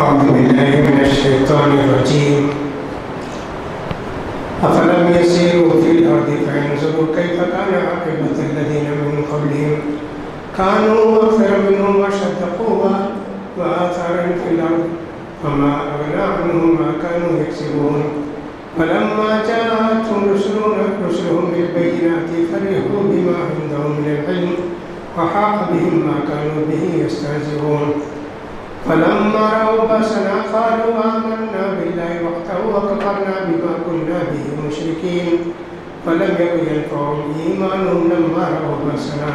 أعوذ بالله من الشيطان الرجيم أفلم يسيروا في الأرض فينظروا كيف كان عاقبة الذين من قبلهم كانوا أكثر منهم وأشد قوة وآثارا في الأرض فما أغنى عنهم ما كانوا يكسبون فلما جاءتهم رسلهم بالبينات فرحوا بما عندهم من العلم وحاق بهم ما كانوا به يستهزئون فلما رأوا بأسنا قالوا آمنا بالله وحده وكفرنا بما كنا به مشركين فلم يكن ينفعهم إيمانهم لما رأوا بأسنا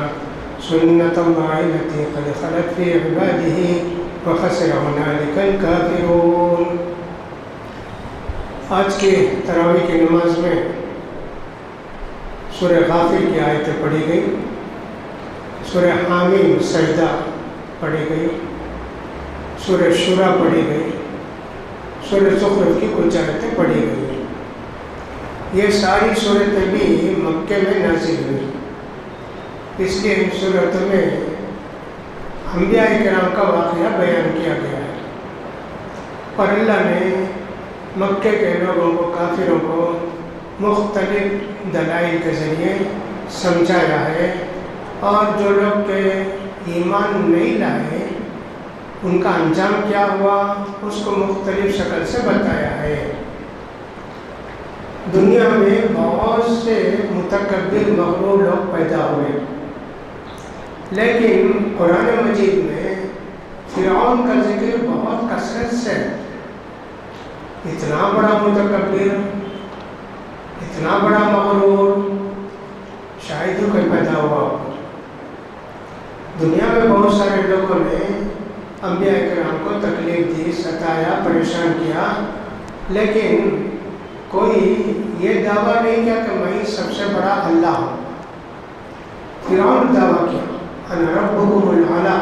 سنة الله التي قد خلت في عباده وخسر هنالك الكافرون. آج کے تراویح کی نماز میں سورہ غافر کی آیتیں پڑھی گئی، سورہ حامیم سجدہ پڑھی گئی، سورہ شورا پڑھی گئی، سورہ زخرف کی کچھ آیتیں پڑھی گئی. یہ ساری صورتیں بھی مکے میں نازل ہوئی، اس لیے ان صورتوں میں انبیاء کرام کا واقعہ بیان کیا گیا ہے اور اللہ نے مکے کے لوگوں کو، کافروں کو مختلف دلائل کے ذریعے سمجھایا ہے، اور جو لوگ کے ایمان نہیں لائے ان کا انجام کیا ہوا اس کو مختلف شکل سے بتایا ہے. دنیا میں بہت سے متکبر مغرور لوگ پیدا ہوئے، لیکن قرآن مجید میں فرعون کا ذکر بہت کثرت سے، اتنا بڑا متکبر، اتنا بڑا مغرور شاید ہی کوئی پیدا ہوا. دنیا میں بہت سارے لوگوں نے انبیاء کرام کو تکلیف دی، ستایا، پریشان کیا، لیکن کوئی یہ دعویٰ نہیں کیا کہ میں سب سے بڑا اللہ ہوں. فرعون دعویٰ کیا انا ربکم الاعلی،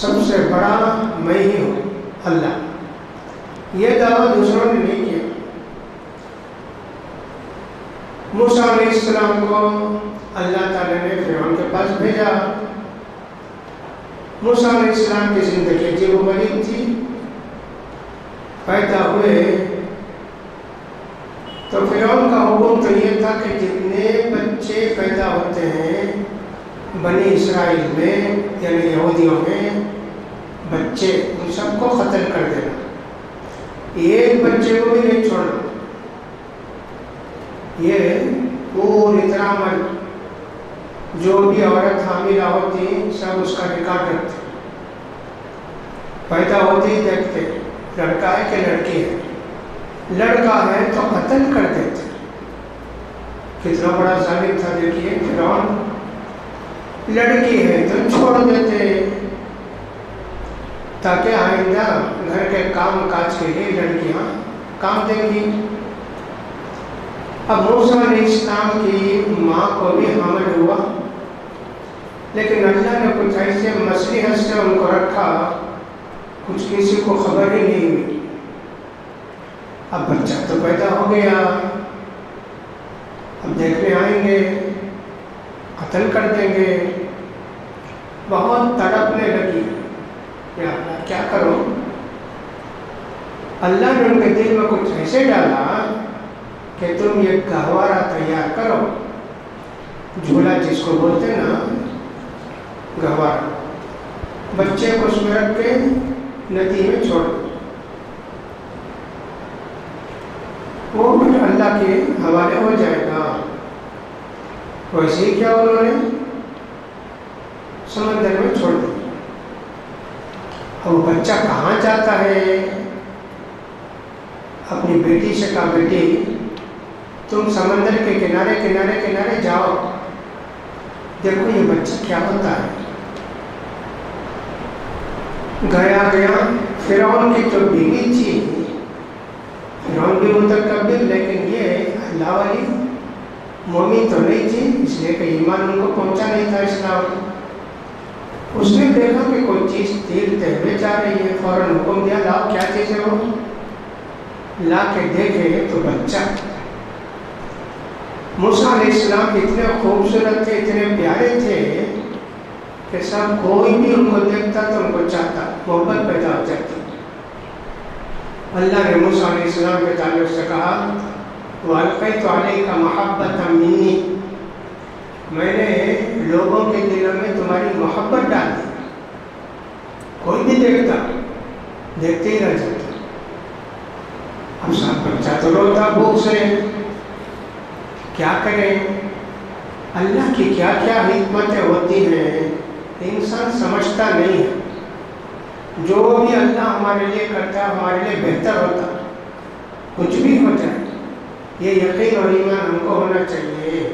سب سے بڑا میں ہی ہوں اللہ. یہ دعویٰ دوسروں نے نہیں کیا. موسیٰ علیہ السلام کو اللہ تعالیٰ نے فرعون کے پاس بھیجا. موسیٰ علیہ السلام کی زندگی عجیب و غریب تھی. پیدا ہوئے تو فرعون کا حکم تو یہ تھا کہ جتنے بچے پیدا ہوتے ہیں بنی اسرائیل میں یعنی یہودیوں میں بچے، ان سب کو قتل کر دینا، ایک بچے کو بھی نہیں چھوڑنا. یہ پوری طرح عمل، جو بھی عورت حاملہ ہوتی سب اس کا ریکارڈ رکھتے، پیدا ہوتی دیکھتے لڑکا ہے کہ لڑکی ہے، لڑکا ہے تو قتل کر دیتے. کتنا بڑا ظالم تھا دیکھیے فرعون. لڑکی ہے تو چھوڑ دیتے تاکہ آئندہ گھر کے کام کاج کے لیے لڑکیاں کام دیں گی. اب موسیٰ علیہ السلام کی ماں کو بھی حامل ہوا، لیکن اللہ نے کچھ ایسے مصلحت سے ان کو رکھا، کچھ کسی کو خبر ہی نہیں ہوئی. اب بچہ تو پیدا ہو گیا، اب دیکھنے آئیں گے، قتل کر دیں گے. بہت تڑپنے لگی، یا اللہ کیا کروں. اللہ نے ان کے دل میں کچھ ایسے ڈالا کہ تم یہ گہوارہ تیار کرو، جھولا جس کو بولتے نا گہوارہ، بچے کو اس میں رکھ کے ندی میں چھوڑ دو. وہ پھر اللہ کے حوالے ہو جائے گا. ویسے ہی کیا انہوں نے سمندر میں چھوڑ دیا. اب وہ بچہ کہاں جاتا ہے؟ اپنی بیٹی سے کہا بیٹی تم سمندر کے کنارے کنارے کنارے جاؤ، دیکھو یہ بچہ کیا ہوتا ہے. گیا فرعون کی تو بیوی تھی، فرعون بھی متکبر، لیکن یہ اللہ والی مومن تو نہیں تھی، اس لیے کہ ایمان ان کو پہنچا نہیں تھا اسلام. اس نے دیکھا کہ کوئی چیز تیرتے ہوئے جا رہی ہے، فوراً حکم دیا لاؤ کیا چیز ہے. وہ لا کے دیکھے تو بچہ. موسیٰ علیہ السلام اتنے خوبصورت تھے، اتنے پیارے تھے کہ سب کوئی بھی ان کو دیکھتا تو ان کو چاہتا، محبت پیدا ہو جاتی. اللہ نے موسیٰ علیہ السلام کے تعلق سے کہا وَأَلْقَيْتُ عَلَيْكَ مَحَبَّةً مِّنِّي، میں نے لوگوں کے دلوں میں تمہاری محبت ڈال دی. کوئی بھی دیکھتے ہی رہ جاتا. اب سب بچہ تو روتا بھوک سے، کیا کریں؟ اللہ کی کیا کیا حکمتیں ہوتی ہیں انسان سمجھتا نہیں ہے. جو بھی اللہ ہمارے لیے کرتا ہے ہمارے لیے بہتر ہوتا. کچھ بھی ہو جائے یہ یقین اور ایمان ہم کو ہونا چاہیے.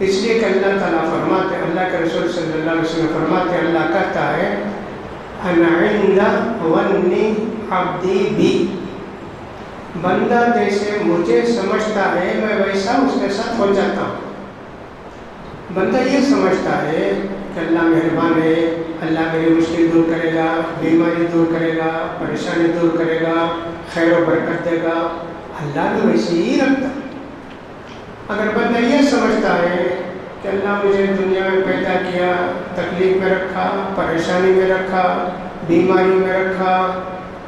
اس لیے کہ اللہ تعالیٰ فرماتے ہیں، اللہ کے رسول صلی اللہ علیہ وسلم فرماتے ہیں، اللہ کہتا ہے انا عند ظن عبدی بی، بندہ جیسے مجھے سمجھتا ہے میں ویسا اس کے ساتھ ہو جاتا ہوں. بندہ یہ سمجھتا ہے کہ اللہ مہربان ہے، اللہ میری مشکل دور کرے گا، بیماری دور کرے گا، پریشانی دور کرے گا، خیر و برکت دے گا. اللہ بھی ویسے ہی رکھتا. اگر بندہ یہ سمجھتا ہے کہ اللہ مجھے دنیا میں پیدا کیا، تکلیف میں رکھا، پریشانی میں رکھا، بیماری میں رکھا،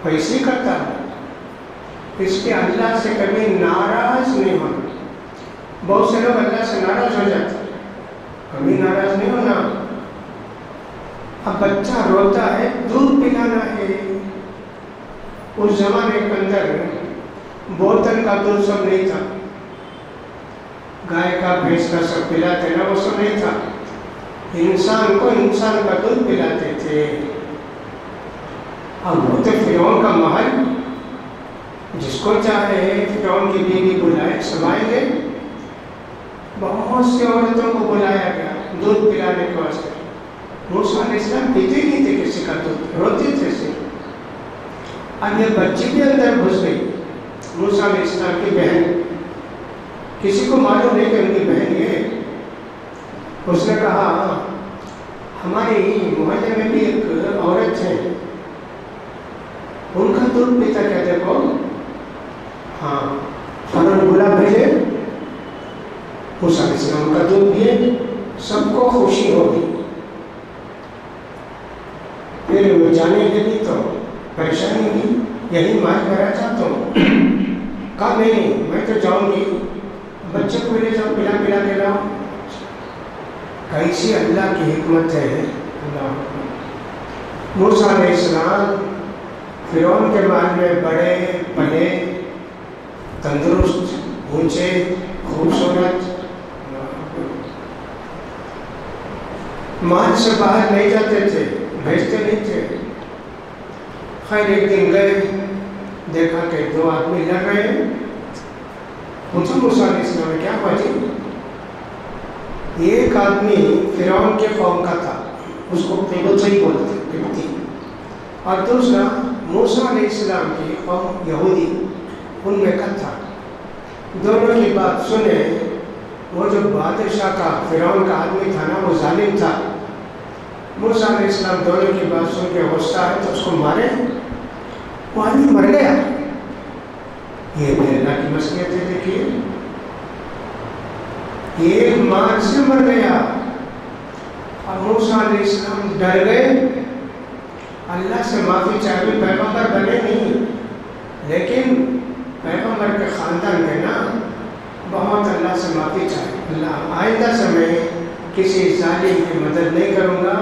ویسے ہی کرتا ہے، اس کے اللہ سے کبھی ناراض نہیں ہونا. بہت سے لوگ اللہ سے ناراض ہو جاتے ہیں، کبھی ناراض نہیں ہونا. اب بچہ روتا ہے، دودھ پلانا ہے. اس زمانے کے اندر بوتل کا دودھ سب نہیں تھا، گائے کا بھینس کا سب پلاتے نا، وہ سب نہیں تھا. انسان کو انسان کا دودھ پلاتے تھے. اب وہ تو فرعون کا محل، جس کو چاہے فرعون کی بیوی بلائے، سب آئیں گے. بہت سی عورتوں کو بلایا گیا دودھ پلانے کے واسطے. موسیٰ علیہ السلام پیتے نہیں تھے کسی کا دودھ، روتے تھے صرف. اب یہ بچی بھی اندر گھس گئی. موسیٰ علیہ السلام کی بہن، کسی کو معلوم نہیں کہ ان کی بہن یہ. اس نے کہا ہماری محلے میں بھی ایک عورت ہے، ان کا دودھ پیتا کیا دیکھو. ہاں، فوراً بلا بھیجے. موسیٰ علیہ السلام کا دودھ پیے، سب کو خوشی ہوگی. پھر وہ جانے لگی تو پریشانی ہوئی، یہی مار کرا چاہتا ہوں. کہا نہیں میں تو جاؤں گی، بچے کو لے جاؤ، پلا پلا کے لاؤ. کیسی اللہ کی حکمت ہے. موسیٰ علیہ السلام فرعون کے محل میں بڑے بڑے، تندرست، اونچے، خوبصورت، محل سے باہر نہیں جاتے تھے، بھیجتے نہیں تھے. خیر ایک دن گئے، دیکھا کہ دو آدمی لڑ رہے ہیں. پوچھا موسیٰ علیہ السلام کیا بات؟ ایک آدمی فرعون کے قوم کا تھا، اس کو قبطی بولتے قبطی، اور دوسرا موسیٰ علیہ السلام کی قوم یہودی، ان میں کا تھا. دونوں کی بات سنے. وہ جو بادشاہ کا فرعون کا آدمی تھا نا، وہ ظالم تھا. موسیٰ علیہ السلام دونوں کی بات سن کے غصہ ہے تو اس کو مارے. وہ آدمی مر گیا. یہ بھی اللہ کی مصلحت ہے. دیکھیے ایک مار سے مر گیا. اور موسیٰ علیہ السلام ڈر گئے، اللہ سے معافی چاہیے. پیغمبر بنے نہیں، لیکن پیغمبر کے خاندان میں نا بہت اللہ سے معافی چاہیے. اللہ آئندہ سے میں کسی ظالم کی مدد نہیں کروں گا،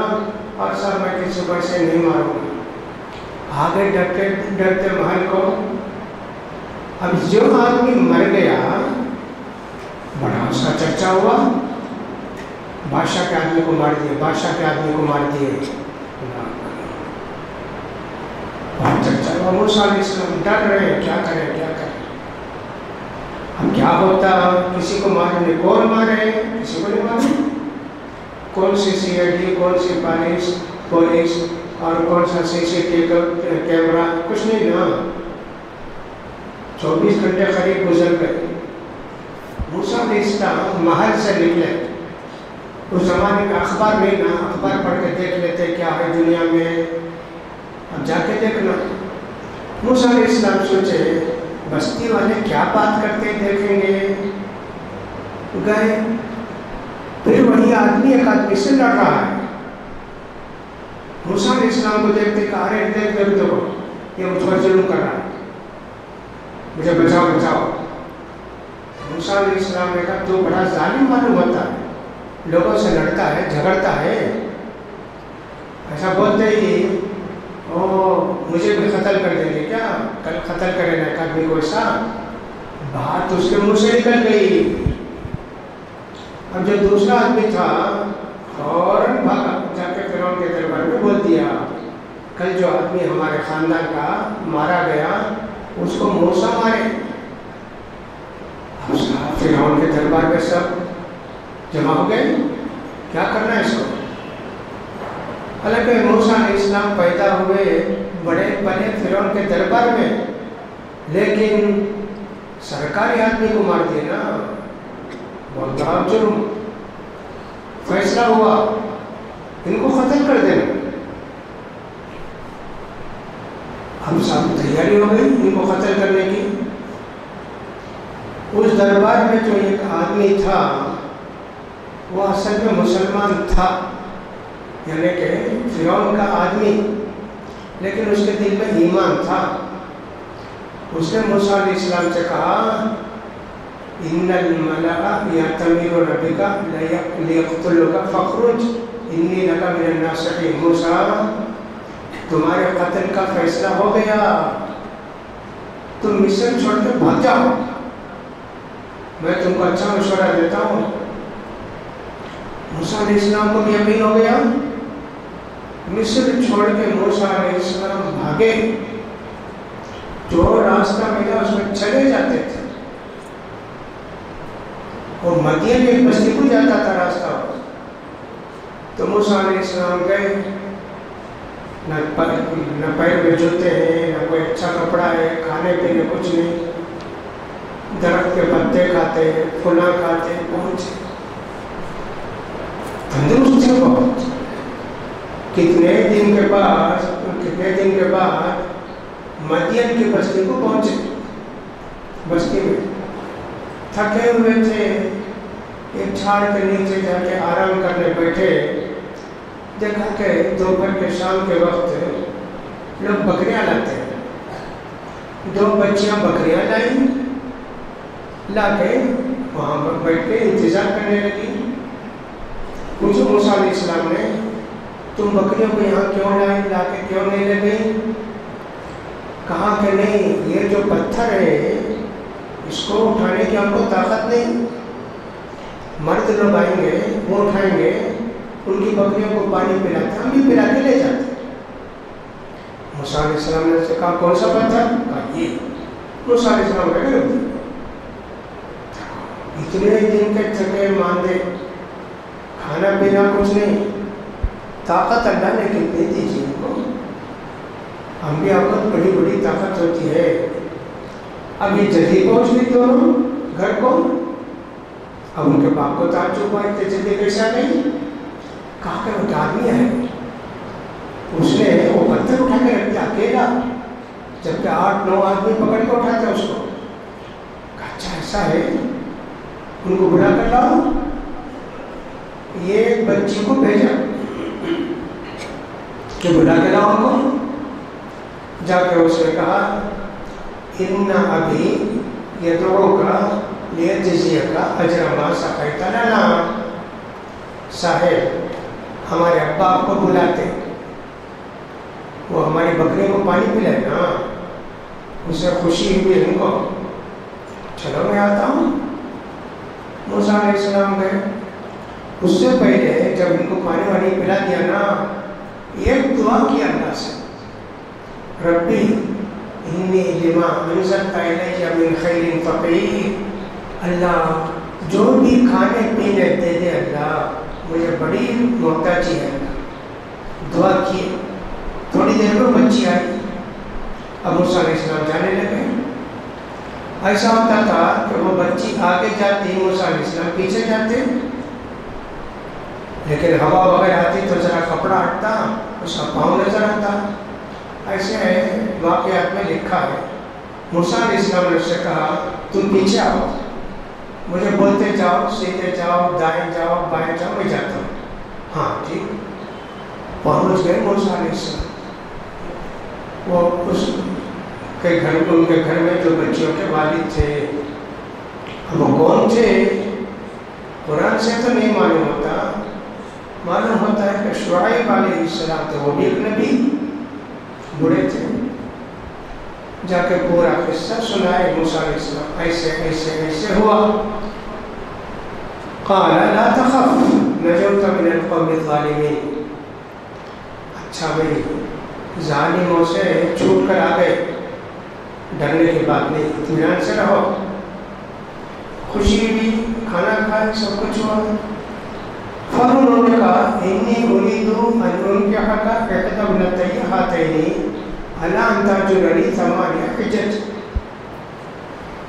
اور سب میں کسی کو ایسے نہیں ماروں گا. آگے ڈرتے ڈرتے محل کو. اب جو آدمی مر گیا، بڑا اس کا چرچا ہوا. بادشاہ کے آدمی کو مار دیے، بادشاہ کے آدمی کو مار دیے. بہت چرچا ہوا. موسیٰ علیہ السلام ڈر رہے ہیں، کیا کریں کیا کریں. اب کیا ہوتا، کسی کو مارنے، کون مارے، کسی کو نہیں مارے. کون سی CID، کون سی پولیس اور کون سا CCTV کیمرہ، کچھ نہیں نا. 24 گھنٹے قریب گزر گئے. موسیٰ علیہ السلام محل سے نکلے. اس زمانے کا اخبار نہیں نا، اخبار پڑھ کے دیکھ لیتے کیا ہے دنیا میں. اب جا کے دیکھنا. موسیٰ علیہ السلام سوچے بستی والے کیا بات کرتے دیکھیں گے. گئے. پھر وہی آدمی ایک آدمی سے لڑ رہا ہے. موسیٰ علیہ السلام کو دیکھتے کہ ارے دیکھ دیکھ دیکھو، یہ مجھ پر ظلم کر رہا ہے. مجھے بچاؤ بچاؤ۔ موسیٰ علیہ السلام نے کہا تو بڑا ظالم معلوم ہوتا ہے، لوگوں سے لڑتا ہے، جھگڑتا ہے، ایسا بولتے ہی مجھے بھی قتل کر دیں گے کیا؟ کل قتل کرے نا ایک آدمی کو، ایسا بات اس کے منہ سے نکل گئی۔ اب جو دوسرا آدمی تھا فوراً بھاگا، جا کے فرعون کے دربار میں بول دیا کل جو آدمی ہمارے خاندان کا مارا گیا اس کو موسیٰ مارے۔ اب صاحب فرعون کے دربار میں سب جمع ہو گئے، کیا کرنا ہے اس کو؟ حالانکہ موسیٰ علیہ السلام پیدا ہوئے بڑے بڑے فرعون کے دربار میں، لیکن سرکاری آدمی کو مار دیے نا، بہت بڑا جرم۔ فیصلہ ہوا ان کو قتل کر دینا۔ ہم سب تیاری ہو گئی ان کو قتل کرنے کی۔ اس دربار میں جو ایک آدمی تھا وہ اصل میں مسلمان تھا، یعنی کہ فرعون کا آدمی، لیکن اس کے دل میں ایمان تھا۔ اس نے موسیٰ علیہ السلام سے کہا ان الملأ یأتمرون بک لیقتلوک فاخرج انی لک من الناصحین۔ موسیٰ تمہارے قتل کا فیصلہ ہو گیا، تم مصر چھوڑ کے بھاگ جاؤ، میں تم کو اچھا مشورہ دیتا ہوں۔ موسیٰ علیہ السلام کو بھی یقین ہو گیا، مصر چھوڑ کے موسیٰ علیہ السلام بھاگے، جو راستہ ملا اس میں چلے جاتے تھے، اور مدین ایک بستی کو جاتا تھا راستہ۔ تو موسیٰ علیہ السلام گئے، نہ پیر میں جوتے ہیں، نہ کوئی اچھا کپڑا ہے، کھانے پینے کچھ نہیں، درخت کے پتے کھاتے، پھلاں کھاتے، پہنچے تندرست تھے بہت۔ کتنے دن کے بعد مدین کی بستی کو پہنچے۔ بستی میں تھکے ہوئے تھے، ایک جھاڑ کے نیچے جا کے آرام کرنے بیٹھے، دیکھا کہ دوپہر کے شام کے وقت لوگ بکریاں لاتے ہیں۔ دو بچیاں بکریاں لائیں، لا کے وہاں پر بیٹھ کے انتظار کرنے لگی۔ پوچھو موسیٰ علیہ السلام نے تم بکریوں کو یہاں کیوں لائیں، لا کے کیوں نہیں لے گئی؟ کہا کہ نہیں، یہ جو پتھر ہے اس کو اٹھانے کی ہم کو طاقت نہیں، مرد لوگ آئیں گے وہ اٹھائیں گے، ان کی بکریوں کو پانی پلاتے، ہم بھی پلا کے لے جاتے۔ موسیٰ علیہ السلام نے کہا کون سا پتھر؟ کہا یہ۔ موسیٰ علیہ السلام نے کہا اتنے دن کے تھکے ماندے، کھانا پینا کچھ نہیں، طاقت اللہ نے کتنی دی جی ان کو؟ انبیاء کو بڑی بڑی طاقت ہوتی ہے۔ اب یہ جلدی پہنچ گئی دونوں گھر کو۔ اب ان کے باپ کو تعجب ہوا اتنے جلدی کیسے آ گئی؟ کہا کہ وہ آدمی ہے، اس نے وہ پتھر اٹھا کے رکھ دیا اکیلا، جبکہ 8-9 آدمی پکڑ کے اٹھاتے اس کو۔ کہا اچھا ایسا ہے، ان کو بلا کر لاؤ۔ یہ بچی کو بھیجا کہ بلا کے لاؤ ان کو۔ جا کے اس نے کہا ان ابھی یدعوک لیجزیک اجر ما سقیت لنا۔ صاحب ہمارے ابا آپ کو بلاتے، وہ ہماری بکریوں کو پانی پلائے نا، اس سے خوشی ہوئی ان کو، چلو میں آتا ہوں۔ موسیٰ علیہ السلام گئے۔ اس سے پہلے جب ان کو پانی وانی پلا دیا نا، ایک دعا کی اللہ سے، ربی انی لما انزلت الی من خیر فقیر۔ اللہ جو بھی کھانے پینے دے دے اللہ، مجھے بڑی محتاجی ہے اللہ۔ دعا کی، تھوڑی دیر میں بچی آئی۔ اب موسیٰ علیہ السلام جانے لگے۔ ایسا ہوتا تھا کہ وہ بچی آگے جاتی، موسیٰ علیہ السلام پیچھے جاتے، لیکن ہوا وغیرہ آتی تو ذرا کپڑا ہٹتا، اس کا پاؤں نظر آتا۔ ایسے واقعات میں لکھا ہے۔ موسیٰ علیہ السلام نے اس سے کہا تم پیچھے آؤ، مجھے بولتے جاؤ، سیدھے جاؤ، دائیں جاؤ، بائیں جاؤ، میں جاتا ہوں۔ ہاں ٹھیک۔ پہنچ گئے موسیٰ علیہ السلام۔ وہ اس کہ ان کے گھر میں جو بچیوں کے والد تھے وہ کون تھے؟ قرآن سے تو نہیں معلوم ہوتا، معلوم ہوتا ہے کہ شعیب علیہ السلام تھے، وہ بھی ایک نبی بڑے تھے۔ جا کے پورا قصہ سنائے موسیٰ علیہ السلام، ایسے ایسے ایسے ہوا۔ قال لا تخف نجوت من القوم الظالمین، اچھا بھائی ظالموں سے چھوٹ کر آ گئے، ڈرنے کی بات نہیں، اطمینان سے رہو۔ خوشی بھی، کھانا کھائے، سب کچھ ہوا۔ فوراً انہوں نے کہا انی اريد ان انکحک احدی ابنتی ہاتین علی ان تأجرنی ثمانیہ حجج،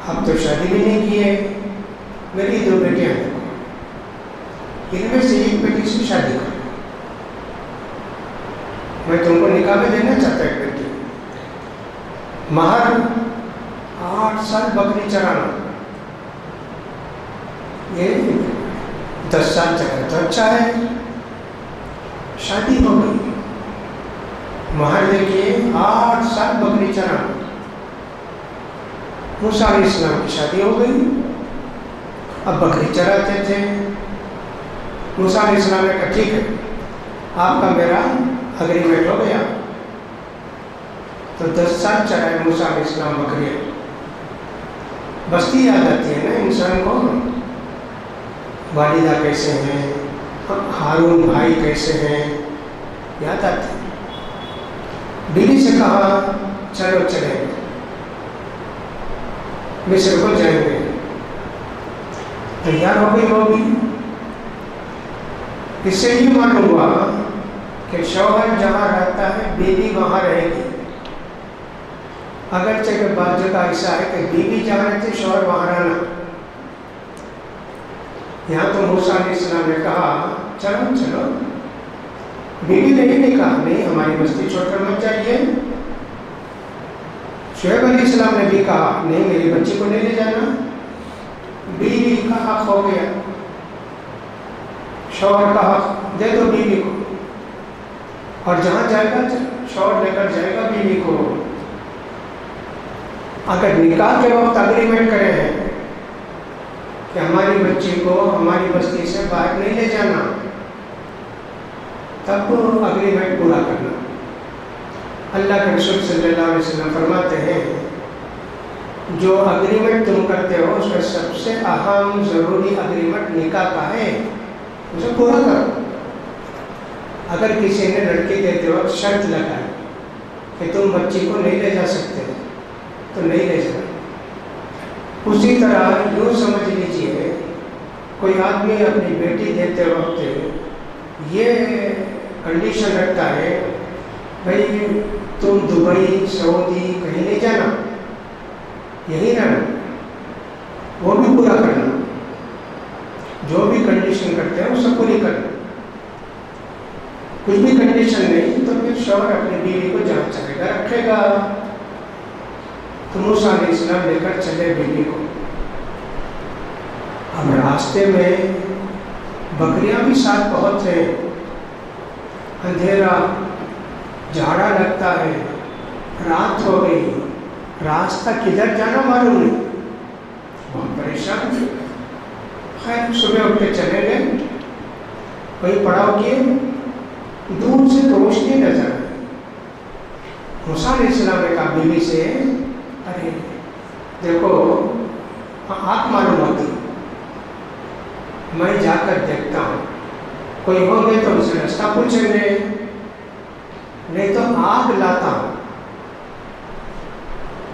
اب تو شادی بھی نہیں کی ہے، میری دو بیٹیاں ہیں، ان میں سے ایک بیٹی سے شادی کرو، میں تم کو نکاح میں دینا چاہتا ایک بیٹی، مہر 8 سال بکری چرانا، یہ 10 سال چلا تو اچھا ہے۔ شادی ہو گئی، مہر دیکھیے 8 سال بکری چرانا۔ موسیٰ علیہ السلام کی شادی ہو گئی، اب بکری چراتے تھے۔ موسیٰ علیہ السلام نے کہا ٹھیک ہے، آپ کا میرا اگریمنٹ ہو گیا، تو 10 سال چرائے موسیٰ علیہ السلام بکریاں۔ بستی یاد آتی ہے نا انسان کو، والدہ کیسے ہیں، ہارون بھائی کیسے ہیں، یاد آتی ہے۔ بیوی سے کہا چلو چلیں مصر کو جائیں گے، تیار ہو گئی وہ بھی۔ اس سے یہ معلوم ہوا کہ شوہر جہاں رہتا ہے بیوی وہاں رہے گی، اگرچہ کہ بعض جگہ ایسا ہے کہ بیوی جہاں رہتی شوہر وہاں رہنا۔ یہاں تو موسیٰ علیہ السلام نے کہا چلو چلو، بیوی نے نہیں کہا نہیں ہماری بستی چھوڑ کر مت جائیے۔ شعیب علیہ السلام نے بھی کہا نہیں میری بچی کو نہیں لے جانا۔ بیوی کا حق ہو گیا، شوہر کا حق دے دو بیوی کو، اور جہاں جائے گا شوہر لے کر جائے گا بیوی کو۔ اگر نکاح کے وقت اگریمنٹ کرے ہیں کہ ہماری بچی کو ہماری بستی سے باہر نہیں لے جانا، تب اگریمنٹ پورا کرنا۔ اللہ کے رسول صلی اللہ علیہ وسلم فرماتے ہیں جو اگریمنٹ تم کرتے ہو اس میں سب سے اہم ضروری اگریمنٹ نکاح کا ہے، اسے پورا کرو۔ اگر کسی نے لڑکی دیتے وقت شرط لگائے کہ تم بچی کو نہیں لے جا سکتے تو نہیں لے جانا۔ اسی طرح یوں سمجھ لیجیے کوئی آدمی اپنی بیٹی دیتے وقت یہ کنڈیشن رکھتا ہے بھائی تم دبئی سعودی کہیں نہیں جانا، یہی رہنا، وہ بھی پورا کرنا، جو بھی کنڈیشن کرتے ہیں وہ سب پوری کرنا۔ کچھ بھی کنڈیشن نہیں تو پھر شوہر اپنی بیوی کو جہاں چلے گا رکھے گا۔ تو موسیٰ علیہ السلام لے کر چلے بیوی کو۔ اب راستے میں بکریاں بھی ساتھ بہت ہیں، اندھیرا، جھاڑا لگتا ہے، رات ہو گئی، راستہ کدھر جانا معلوم نہیں، بہت پریشان تھے۔ خیر صبح اٹھ کے چلے گئے، کوئی پڑاؤ کیے، دور سے روشنی نظر آئی۔ موسیٰ علیہ السلام نے کہا بیوی سے ارے دیکھو آنکھ معلوم ہوتی، میں جا کر دیکھتا ہوں، کوئی ہوں گے تو ان سے راستہ پوچھیں گے، نہیں تو آگ لاتا ہوں۔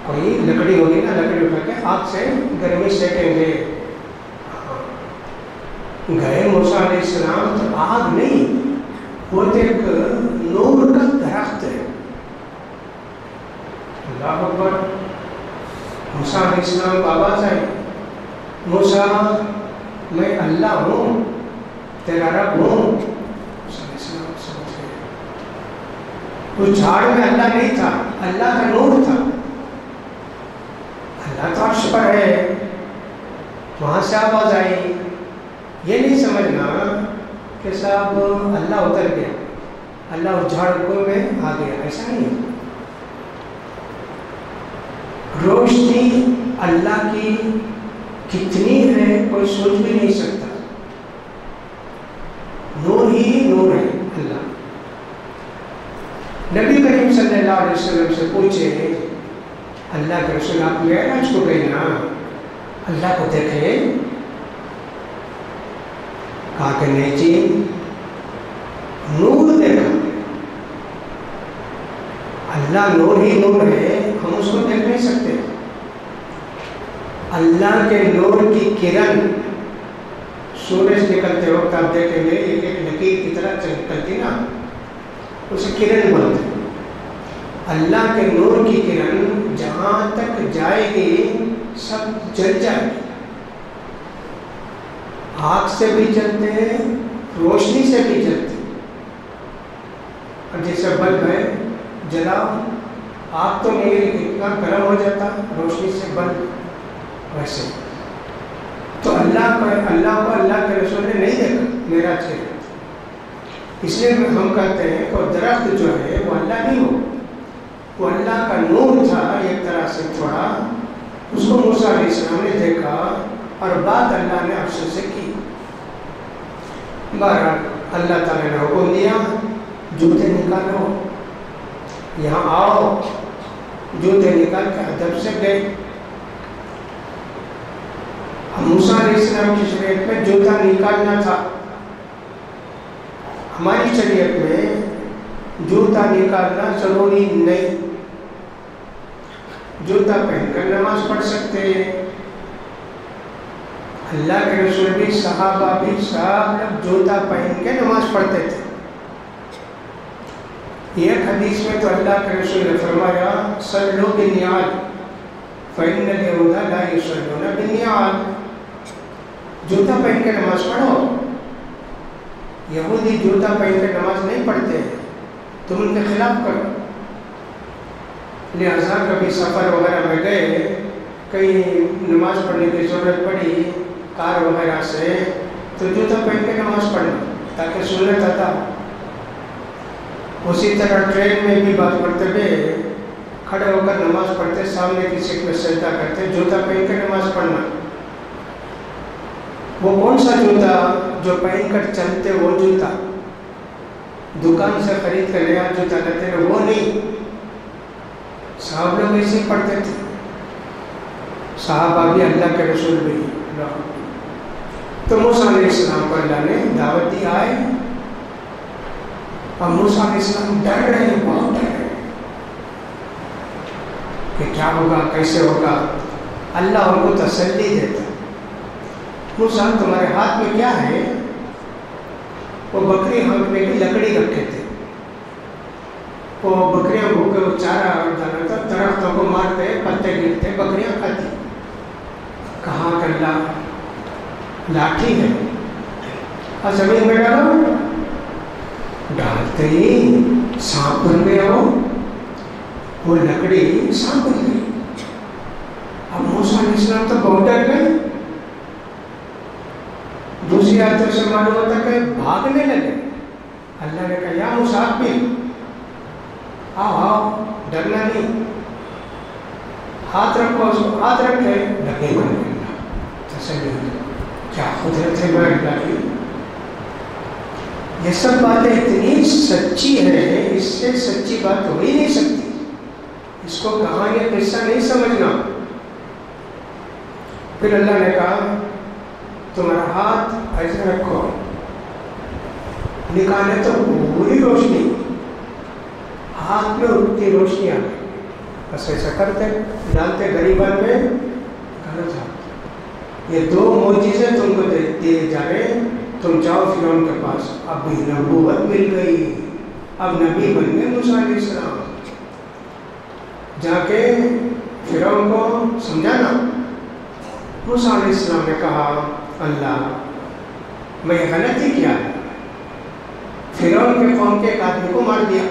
کوئی لکڑی ہوگی نا، لکڑی اٹھا کے آگ سے گرمی سیکیں گے۔ گئے موسیٰ علیہ السلام تو آگ نہیں، وہ ایک نور کا درخت ہے۔ اللہ اکبر، موسیٰ علیہ السلام کو آواز آئی موسیٰ میں اللہ ہوں، تیرا رب ہوں۔ موسیٰ علیہ السلام سمجھ گئے اس جھاڑ میں اللہ نہیں تھا، اللہ کا نور تھا۔ اللہ تو عرش پر ہے، وہاں سے آواز آئی۔ یہ نہیں سمجھنا کہ صاحب اللہ اتر گیا، اللہ اس جھاڑ کو میں آ گیا، ایسا نہیں ہے۔ روشنی اللہ کی کتنی ہے کوئی سوچ بھی نہیں سکتا، نور ہی نور ہے اللہ۔ نبی کریم صلی اللہ علیہ وسلم سے پوچھے، اللہ کے رسول آپ معراج کو گئے نا، اللہ کو دیکھے؟ کہا کہ نہیں جی، نور دیکھا۔ اللہ نور ہی نور ہے، ہم اس کو دیکھ نہیں سکتے۔ اللہ کے نور کی کرن سورج نکلتے وقت آپ دیکھیں گے ایک ایک لکیر کی طرح نکلتی نا، اسے کرن بولتے ہیں۔ اللہ کے نور کی کرن جہاں تک جائے گی سب جل جائے گی، آگ سے بھی جلتے ہیں، روشنی سے بھی جلتے ہیں۔ اور جیسے بلب ہے، جلاؤ، آگ تو نہیں ہے کتنا گرم ہو جاتا روشنی سے بلب، ویسے تو اللہ کو اللہ کے رسول نے نہیں دیکھا معراج کے۔ اس لیے ہم کہتے ہیں کہ درخت جو ہے وہ اللہ نہیں ہو، وہ اللہ کا نور تھا ایک طرح سے تھوڑا، اس کو موسیٰ علیہ السلام نے دیکھا اور بات اللہ نے افسوس سے کی۔ بہرحال اللہ تعالیٰ نے حکم دیا جوتے نکالو، یہاں آؤ، جوتے نکال کے ادب سے گئے۔ موسیٰ علیہ السلام کی شریعت میں جوتا نکالنا تھا، ہماری شریعت میں جوتا نکالنا ضروری نہیں، جوتا پہن کر نماز پڑھ سکتے ہیں۔ اللہ کے رسول بھی صحابہ بھی سب لوگ جوتا پہن کے نماز پڑھتے تھے۔ ایک حدیث میں تو اللہ کے رسول نے فرمایا صلوا بالنعال فإن اليهود لا يصلون بالنعال، جوتا پہن کے نماز پڑھو۔ یہودی جوتا پہن کے نماز نہیں پڑھتے، تم ان کے خلاف کرو۔ لہذا کبھی سفر وغیرہ میں گئے، کہیں نماز پڑھنے کی ضرورت پڑی کار وغیرہ سے، تو جوتا پہن کے نماز پڑھنا تاکہ سنت ادا ہو۔ اسی طرح ٹرین میں بھی بات کرتے ہوئے کھڑے ہو کر نماز پڑھتے، سامنے کی سیٹ میں سجدہ کرتے، جوتا پہن کے نماز پڑھنا۔ وہ کون سا جوتا جو پہن کر چلتے، وہ جوتا دکان سے خرید کر نیا جوتا لیتے ہیں وہ نہیں، صحابہ لوگ ایسے پڑھتے تھے، صحابہ بھی اللہ کے رسول بھی۔ تو موسیٰ علیہ السلام کو اللہ نے دعوت دی آئے، اور موسیٰ علیہ السلام ڈر رہے ہیں، بہت ڈر رہے ہیں کہ کیا ہوگا، کیسے ہوگا۔ اللہ ان کو تسلی دیتا، موسیٰ تمہارے ہاتھ میں کیا ہے؟ وہ بکری ہانکنے کی لکڑی رکھے تھے، وہ بکریاں بھوکے وہ چارہ ڈالا تھا، درختوں کو مارتے، پتے گرتے، بکریاں کھاتی۔ کہاں کہ اللہ لاٹھی ہے، اور زمین میں ڈالو، ڈالتے ہی سانپ بن گیا، وہ لکڑی سانپ بن گئی۔ اب موسیٰ علیہ السلام تو بہت ڈر گئے، دوسری آیتوں سے معلوم ہوتا کہ بھاگنے لگے۔ اللہ نے کہا یا موسیٰ بھی آؤ آؤ، ڈرنا نہیں، ہاتھ رکھو، اس کو ہاتھ رکھے، لگے بن گئے۔ تسلی کیا قدرت ہے اللہ کی۔ یہ سب باتیں اتنی سچی ہیں، اس سے سچی بات ہو ہی نہیں سکتی، اس کو کہاں یہ قصہ نہیں سمجھنا۔ پھر اللہ نے کہا تمہارا ہاتھ ایسے رکھو، نکالے تو پوری روشنی، ہاتھ میں اٹھتی روشنی آ گئی، بس ایسا کرتے ڈالتے غریبان میں گھر جاتے۔ یہ دو معجزے تم کو دیے جا رہے، تم جاؤ فرعون کے پاس، اب بھی نبوت مل گئی، اب نبی بن گئے موسیٰ علیہ السلام۔ جا کے فرعون کو سمجھانا۔ موسیٰ علیہ السلام نے کہا اللہ میں غلطی کیا ہے، فرعون کے قوم کے ایک آدمی کو مار دیا،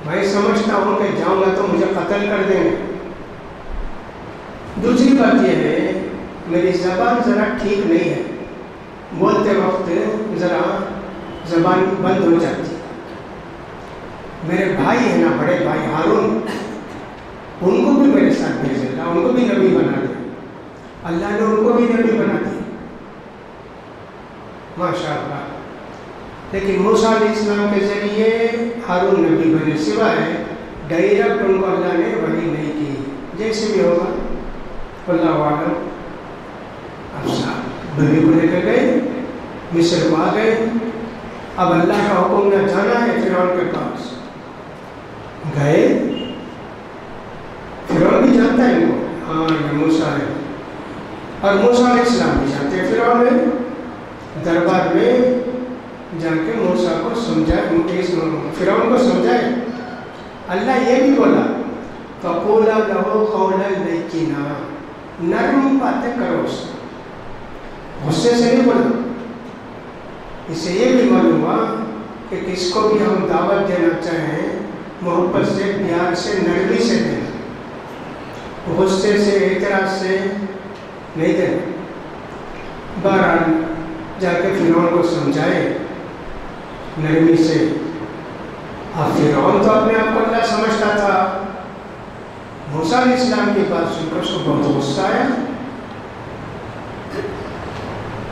میں سمجھتا ہوں کہ جاؤں گا تو مجھے قتل کر دیں گے۔ دوسری بات یہ ہے میری زبان ذرا ٹھیک نہیں ہے، بولتے وقت ذرا زبان بند ہو جاتی۔ میرے بھائی ہے نا، بڑے بھائی ہارون، ان کو بھی میرے ساتھ بھیج اللہ، ان کو بھی نبی بنا دے۔ اللہ نے ان کو بھی نبی بنا دیا، ماشاء اللہ۔ لیکن موسیٰ علیہ السلام کے ذریعے ہارون نبی بنے، سوائے ڈائریکٹ ان کو اللہ نے وحی نہیں کی، جیسے بھی ہوگا اللہ عالم۔ اب صاحب نبی کو لے کر گئے، مصر کو آ گئے، اب اللہ کا حکم نہ جانا ہے فرعون کے پاس گئے۔ فرعون بھی جانتا ہے ان کو، ہاں یہ موسیٰ ہے، اور موسیٰ علیہ السلام بھی جانتے ہیں فرعون ہے۔ دربار میں جا کے موسیٰ کو سمجھائے، فرعون کو سمجھائے۔ اللہ یہ بھی بولا فَقُولَا لَهُ قَوْلًا لَيِّنًا، نرم باتیں کرو اس سے، غصے سے نہیں بولا۔ اس سے یہ بھی معلوم ہوا کہ کس کو بھی ہم دعوت دینا چاہیں محبت سے، پیار سے، نرمی سے دینا، غصے سے، اعتراض سے نہیں دینا۔ بہرحال جا کے فرعون کو سمجھائے نرمی سے۔ اب فرعون تو اپنے آپ کو اللہ سمجھتا تھا، موسیٰ علیہ السلام کی بات سن کر اس کو بہت غصہ آیا،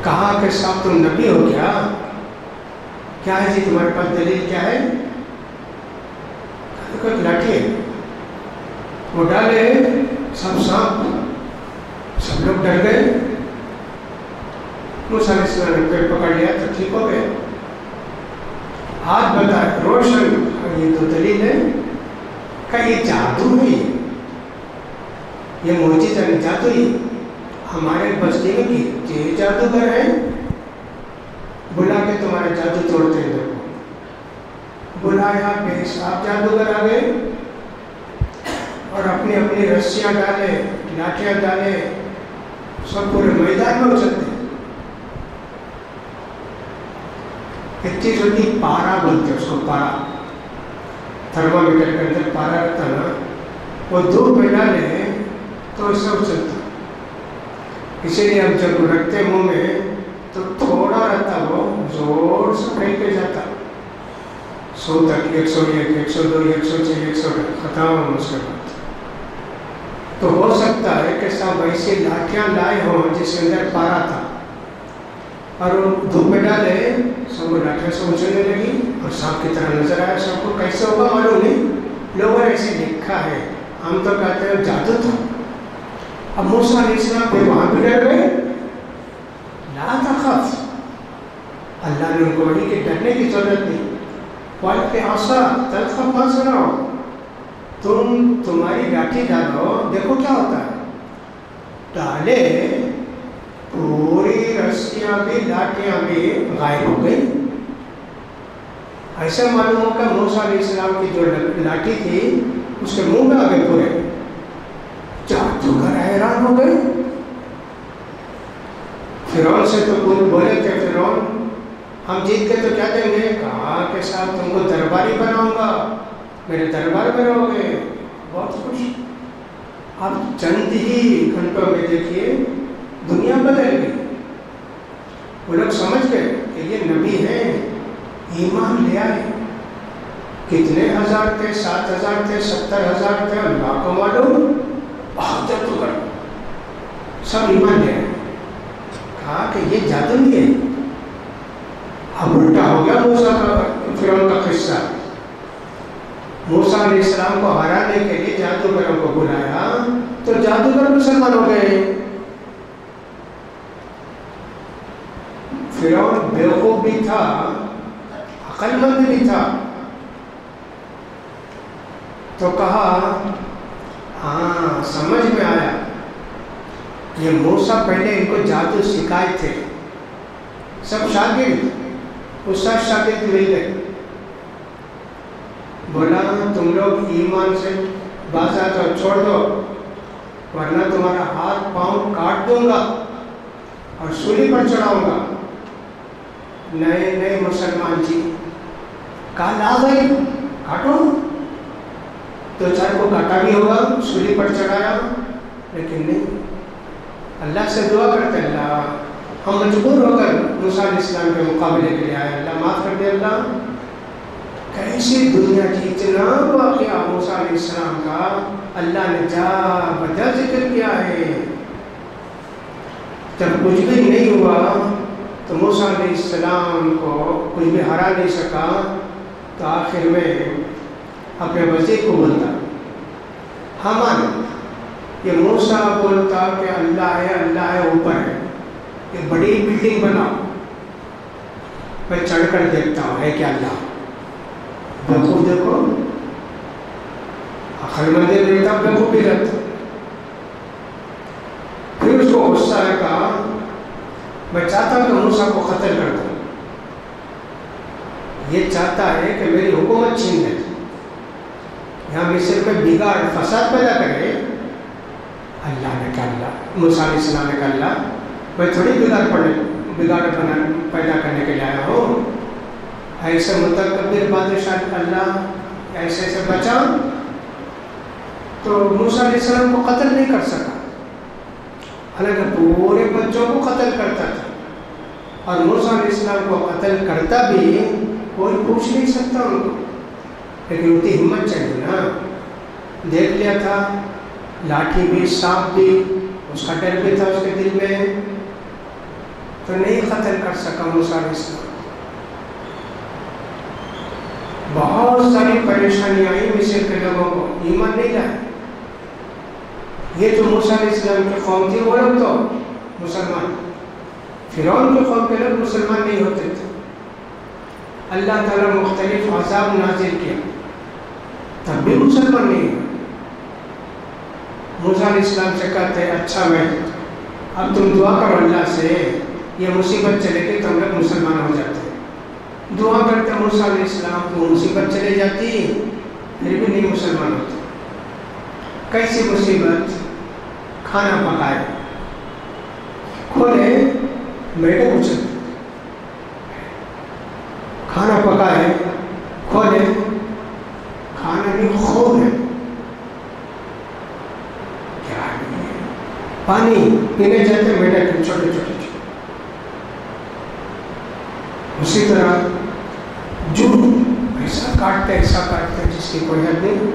کہا کہ صاحب تم نبی ہو کیا ہے جی تمہارے پاس دلیل کیا ہے؟ کوئی لاٹھی ہے، وہ ڈالے، سب سانپ، سب لوگ ڈر گئے۔ موسیٰ علیہ السلام نے پیڑ پکڑ لیا تو ٹھیک ہو گئے۔ ہاتھ بتائے روشن، یہ تو دلیل ہے کہ یہ جادو ہے، یہ معجزہ نہیں، جادو ہی ہمارے بستی میں کی جادوگر ہے، بلا کے تمہارے جادو توڑتے ہیں۔ دیکھو بلایا، بے حساب جادوگر آ گئے اور اپنی اپنی رسیاں ڈالے، لاٹھیاں ڈالے، سب پورے میدان میں اچھلتے۔ ایک چیز ہوتی پارا بولتے اس کو، پارا، تھرمامیٹر کے اندر پارا رہتا نا، وہ دھوپ میں ڈالے تو اس سے اچھلتا، اسی لیے ہم جب رکھتے منہ میں تو تھوڑا رہتا، وہ زور سے پھینک کے جاتا 100 تک، 101، 102، 106، 108 ختم اس کے بعد۔ تو ہو سکتا ہے کہ سب ایسی لاٹھیاں لائے ہوں جس کے اندر پارا تھا، اور وہ دھوپ میں ڈالے، سب لاٹھیاں سے اچھلنے لگی اور سانپ کی طرح نظر آیا سب کو۔ کیسے ہوگا معلوم نہیں، لوگوں نے ایسے لکھا ہے، ہم تو کہتے ہیں جادو تھا۔ اب موسیٰ علیہ السلام پہ وہاں بھی ڈر گئے، لا تخف، اللہ نے ان کو وحی کہ ڈرنے کی ضرورت نہیں، وَأَلْقِ عَصَاكَ تَلْقَفْ مَا صَنَعُوا، تمہاری لاٹھی ڈالو، دیکھو کیا ہوتا ہے۔ ڈالے، پوری رسیاں بھی لاٹھیاں بھی غائب ہو گئی۔ ایسا معلوم ہو کہ موسیٰ علیہ السلام کی جو لاٹھی تھی اس کے منہ میں آ گئے پورے۔ جادوگر حیران ہو گئے۔ فرعون سے تو بولے تھے فرعون ہم جیت کے تو کیا دیں گے؟ کہا کہ صاحب تم کو درباری بناؤں گا، میرے دربار میں رہو گے، بہت خوش۔ اب چند ہی گھنٹوں میں دیکھیے دنیا بدل گئی، وہ لوگ سمجھ گئے کہ یہ نبی ہیں، ایمان لے آئے۔ کتنے ہزار تھے؟ 7,000 تھے، 70,000 تھے، اللہ کو معلوم، بہت جادوگر سب ایمان لے آئے۔ کہا کہ یہ جادو نہیں ہے۔ اب الٹا ہو گیا موسیٰ کا، فرعون کا قصہ۔ موسیٰ علیہ السلام کو ہرانے کے لیے جادوگروں کو بلایا تو جادوگر مسلمان ہو گئے۔ فرعون بیوقوف بھی تھا، عقل مند بھی تھا، تو کہا ہاں سمجھ میں آیا، یہ موسیٰ پہلے ان کو جادو سکھائے تھے، سب شاگرد، استاد شاگرد مل گئے۔ بولا تم لوگ ایمان سے باز آ جاؤ، چھوڑ دو، ورنہ تمہارا ہاتھ پاؤں کاٹ دوں گا اور سولی پر چڑھاؤں گا۔ نئے مسلمان جی کہا لا بھائی کاٹو، دو چار کو کاٹا بھی ہوگا، سولی پر چڑھایا، لیکن نہیں، اللہ سے دعا کرتے اللہ ہم مجبور ہو کر موسیٰ علیہ السلام کے مقابلے کے لیے آئے، اللہ معاف کر دے اللہ، کیسی دنیا کی اتنا واقعہ موسیٰ علیہ السلام کا اللہ نے جا بجا ذکر کیا ہے. جب کچھ بھی نہیں ہوا تو موسیٰ علیہ السلام کو کچھ بھی ہرا نہیں سکا تو آخر میں اپنے وزیر کو بولتا حامان یہ موسیٰ بولتا کہ اللہ ہے اوپر ہے، یہ بڑی بلڈنگ بناؤ، میں چڑھ کر دیکھتا ہوں ہے کہ اللہ. بیوقوف دیکھو عقل مند رہتا بیوقوف بھی رہتا. پھر اس کو غصہ ہے کہا میں چاہتا ہوں کہ موسیٰ کو قتل کر دوں. یہ چاہتا ہے کہ میری حکومت چھین لے، یہاں مصر میں بگاڑ فساد پیدا کرے. اللہ نے کہا اللہ موسیٰ علیہ السلام نے کہا اللہ میں تھوڑی بگاڑ پیدا کرنے کے لیے آیا ہوں. ایسے متکبر بادشاہ اللہ ایسے بچا تو موسیٰ علیہ السلام کو قتل نہیں کر سکا، حالانکہ پورے بچوں کو قتل کرتا تھا. اور موسیٰ علیہ السلام کو قتل کرتا بھی کوئی پوچھ نہیں سکتا ان کو، لیکن اتنی ہمت چاہیے نا. دیکھ لیا تھا لاٹھی بھی سانپ بھی، اس کا ڈر بھی تھا اس کے دل میں، تو نہیں قتل کر سکا موسیٰ علیہ السلام. بہت ساری پریشانی آئی مصر کے لوگوں کو، ایمان نہیں لائے. یہ جو موسیٰ علیہ السلام کی قوم تھی وہ لوگ تو مسلمان، فرعون کی قوم کے لوگ مسلمان نہیں ہوتے تھے. اللہ تعالیٰ مختلف عذاب نازل کیا تب بھی مسلمان نہیں ہوئے. موسیٰ علیہ السلام سے کہتے اچھا میں اب تم دعا کرو اللہ سے یہ مصیبت چلے گی تو ہم لوگ مسلمان ہو جاتے. دعا کرتے موسیٰ علیہ السلام کو مصیبت چلے جاتی پھر بھی نہیں مسلمان ہوتے. کیسی مصیبت؟ کھانا پکائے کھولے میڈے اچھل، کھانا پکائے کھولے کھانا بھی خوب ہے، کیا ہے پانی پینے جاتے میڈے چھوٹے چھوٹے. اسی طرح جو ایسا کاٹتے جس کی کوئی حد نہیں.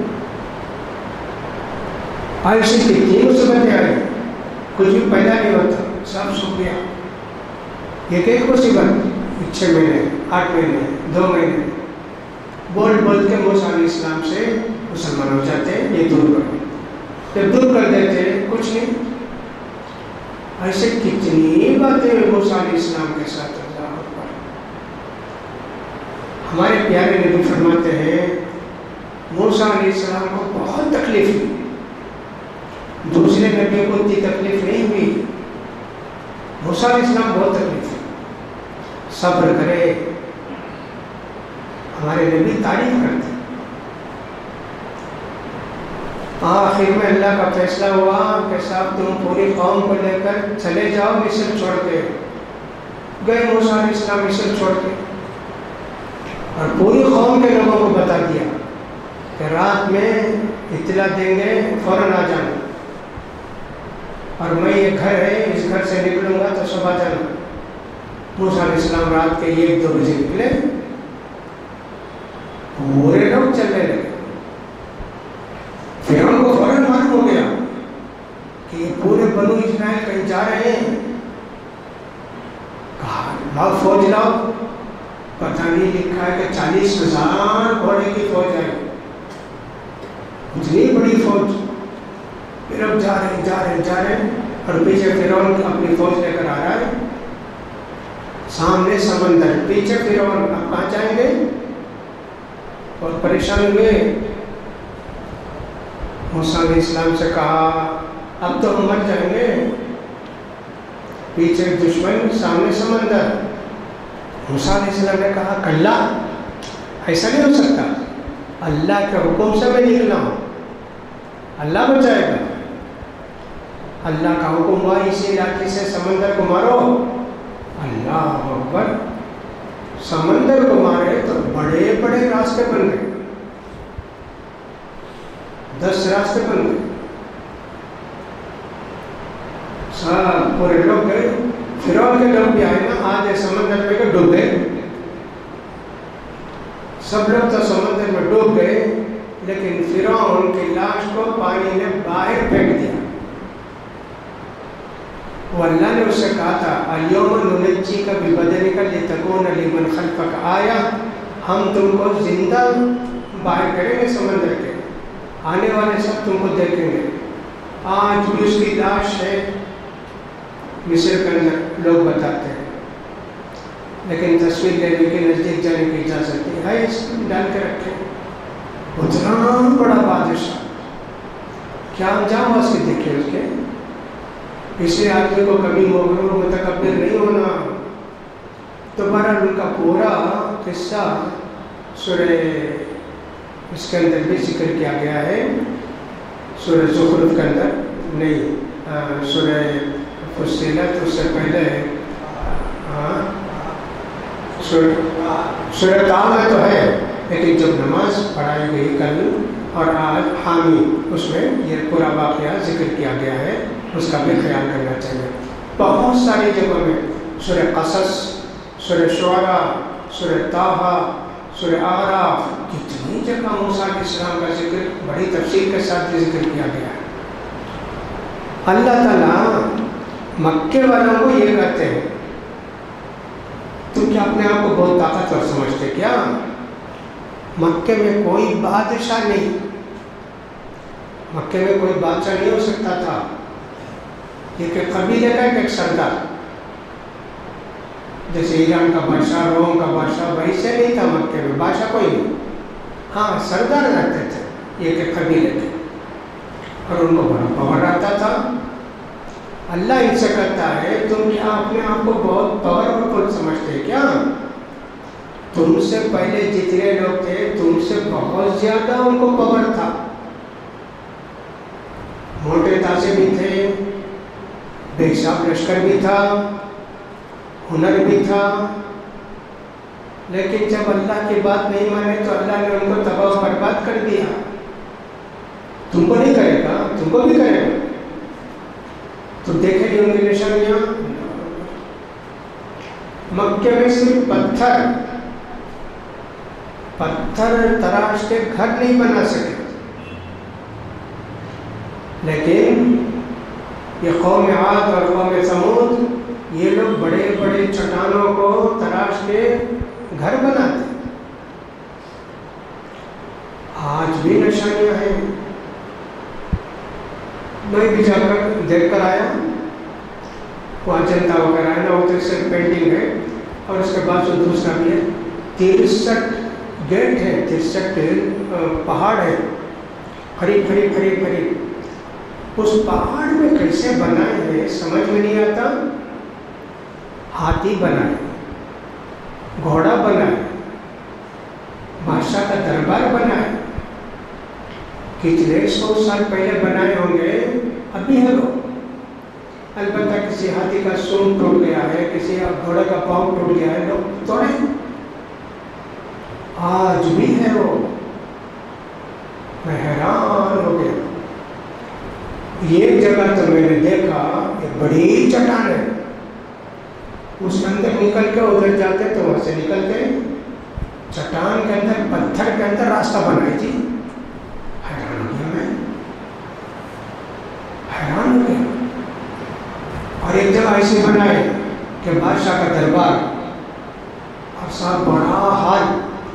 عائشہ کی تین مصیبتیں آئی، کچھ بھی پیدا نہیں ہوتا، سب سوکھ گیا. ایک مصیبت 6 مہینے 8 مہینے 2 مہینے بول کے موسیٰ علیہ السلام سے مسلمان ہو جاتے. یہ دور کر جب دور کر دیتے کچھ نہیں. ایسے کتنی باتیں موسیٰ علیہ السلام کے ساتھ. ہمارے پیارے نبی فرماتے ہیں موسیٰ علیہ السلام کو بہت تکلیف ہوئی، دوسرے نبی کو اتنی تکلیف نہیں ہوئی. موسیٰ علیہ السلام بہت تکلیف ہوئی. صبر کرے. ہمارے نبی تعریف کرتے. آخر میں اللہ کا فیصلہ ہوا کہ صاحب تم پوری قوم کو لے کر چلے جاؤ مصر چھوڑ کے. گئے موسیٰ علیہ السلام مصر چھوڑ کے اور پوری قوم کے لوگوں کو بتا دیا کہ رات میں اطلاع دیں گے فوراً آ جانا، اور میں یہ گھر ہے اس گھر سے نکلوں گا تو صبح جانا. موسیٰ علیہ السلام رات کے 1-2 بجے نکلے، پورے لوگ چلنے لگے. فرعون کو فوراً معلوم ہو گیا کہ یہ پورے بنو اسرائیل کہیں جا رہے ہیں. کہا لاؤ فوج لاؤ. پتہ نہیں لکھا ہے کہ 40,000 گھوڑے کی فوج ہے، اتنی بڑی فوج. پھر اب جا رہے ہیں اور پیچھے فرعون اپنی فوج لے کر آ رہا ہے. سامنے سمندر، پیچھے فرعون. اب کہاں جائیں گے؟ اور پریشان ہوئے. موسیٰ علیہ السلام سے کہا اب تو ہم مر جائیں گے، پیچھے دشمن سامنے سمندر. موسیٰ علیہ السلام نے کہا کلا ایسا نہیں ہو سکتا، اللہ کے حکم سے میں نکلا ہوں، اللہ بچائے گا. اللہ کا حکم ہوا اسی لاٹھی سے سمندر کو مارو. اللہ اکبر. سمندر کو مارے تو بڑے بڑے راستے بن گئے، 10 راستے بن گئے. سب پورے لوگ گئے. فرعون کے لوگ بھی آئے نا، آدھے سمندر میں ڈوب گئے. سب لوگ تو سمندر میں ڈوب گئے، لیکن فرعون کی لاش کو پانی نے باہر پھینک دیا۔ وہ اللہ نے اس سے کہا تھا الیوم ننجیک ببدنک لتکون لمن خلفک آیا، ہم تم کو زندہ باہر کریں گے سمندر کے، آنے والے سب تم کو دیکھیں گے۔ آج بھی اس کی لاش ہے مصر کے اندر، لوگ بتاتے ہیں، لیکن تصویر لینے کے نزدیک جانے کی اجازت نہیں ہے، اس کو ڈال کے رکھے۔ اتنا بڑا بادشاہ، کیا انجام ہوا اس کے دیکھے اس کے۔ اس لیے آدمی کو کبھی مغرور متکبر نہیں ہونا۔ تو بہرحال ان کا پورا قصہ سورہ اس کے اندر بھی ذکر کیا گیا ہے، سورہ زخرف کے اندر نہیں، سورہ فصلت اس سے پہلے، سورہ طٰہٰ میں تو ہے، لیکن جب نماز پڑھائی گئی کل اور آج حامی، اس میں یہ پورا واقعہ ذکر کیا گیا ہے، اس کا بھی خیال کرنا چاہیے۔ بہت ساری جگہوں میں سورہ قصص، سورہ شعراء، سورہ طٰہٰ، سورہ اعراف، کتنی جگہ موسیٰ علیہ السلام کا ذکر بڑی تفصیل کے ساتھ ذکر کیا گیا ہے۔ اللہ تعالیٰ مکے والوں کو یہ کہتے ہیں، تم کیا اپنے آپ کو بہت طاقتور سمجھتے کیا؟ مکے میں کوئی بادشاہ نہیں، مکے میں کوئی بادشاہ نہیں ہو سکتا تھا، یہ کہ قبیلے کا ایک سردار، جیسے ایران کا بادشاہ، روم کا بادشاہ، ویسے نہیں تھا مکے میں بادشاہ کوئی نہیں، ہاں سردار رہتے تھے یہ کہ قبیلے کے، اور ان کو بڑا پاور رہتا تھا۔ اللہ ان سے کہتا ہے تم کیا اپنے آپ کو بہت پاورفل سمجھتے کیا؟ تم سے پہلے جتنے لوگ تھے تم سے بہت زیادہ ان کو پاور تھا، موٹے تازے بھی تھے، بے حساب لشکر بھی تھا، ہنر بھی تھا، لیکن جب اللہ کی بات نہیں مانے تو اللہ نے ان کو تباہ و برباد کر دیا۔ تم کو نہیں کرے گا، تم کو بھی کرے گا۔ تو دیکھیں گے ان کی نشانیاں، مکے میں صرف پتھر تراش کے گھر نہیں بنا سکے، لیکن یہ قوم عاد اور قوم ثمود یہ لوگ بڑے بڑے چٹانوں کو تراش کے گھر بناتے۔ آج بھی نشانیاں ہیں، میں بھی جا کر دیکھ کر آیا، وہاں جنتا وغیرہ ہے نا، وہ تو صرف پینٹنگ ہے، اور اس کے بعد جو دوسرا بھی ہے، 63 گیٹ ہے، 63 پہاڑ ہے، قریب قریب قریب قریب، اس پہاڑ میں کیسے بنائے ہیں سمجھ میں نہیں آتا۔ ہاتھی بنائے، گھوڑا بنائے، بادشاہ کا دربار بنائے، کتنے 100 سال پہلے بنائے ہوں گے، ابھی ہے وہ۔ البتہ کسی ہاتھی کا سونگ ٹوٹ گیا ہے، کسی گھوڑے کا پاؤں ٹوٹ گیا ہے، لوگ توڑے، آج بھی ہے وہ۔ میں حیران ہو گیا۔ یہ جگہ تو میں نے دیکھا، ایک بڑی چٹان ہے، اس کے اندر نکل کے ادھر جاتے تو وہاں سے نکلتے، چٹان کے اندر پتھر کے اندر راستہ بنائی تھی۔ حیران ہو گیا میں، حیران ہو گیا۔ اور ایک جگہ ایسی بنائے کہ بادشاہ کا دربار، اور ساتھ بڑا ہال،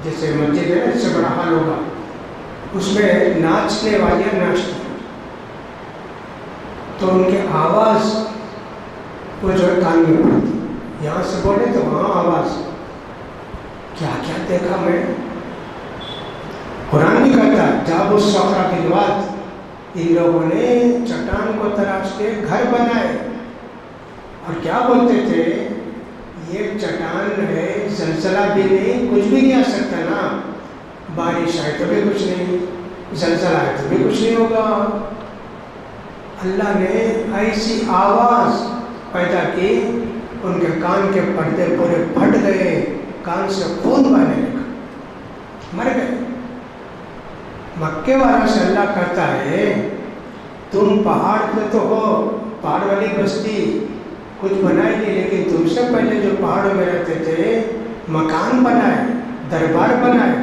جیسے مسجد ہے اس سے بڑا ہال ہوگا، اس میں ناچنے والیاں ناچتی، تو ان کی آواز وہ جو ہے کان میں پڑتی، یہاں سے بولے تو وہاں آواز۔ کیا کیا دیکھا میں۔ قرآن بھی کہتا ہے جاب الصخرہ بالواد، ان لوگوں نے چٹان کو تراش کے گھر بنائے، اور کیا بولتے تھے، یہ چٹان ہے، زلزلہ بھی نہیں، کچھ بھی نہیں آ سکتا نا، بارش آئے تو بھی کچھ نہیں، زلزلہ آئے تو بھی کچھ نہیں ہوگا۔ اللہ نے ایسی آواز پیدا کی، ان کے کان کے پردے پورے پھٹ گئے، کان سے خون بہنے لگا، مر گئے۔ مکے والوں سے اللہ کہتا ہے تم پہاڑ پہ تو ہو، پہاڑ والی بستی کچھ بنائی نہیں، لیکن تم سے پہلے جو پہاڑوں میں رہتے تھے مکان بنائے، دربار بنائے،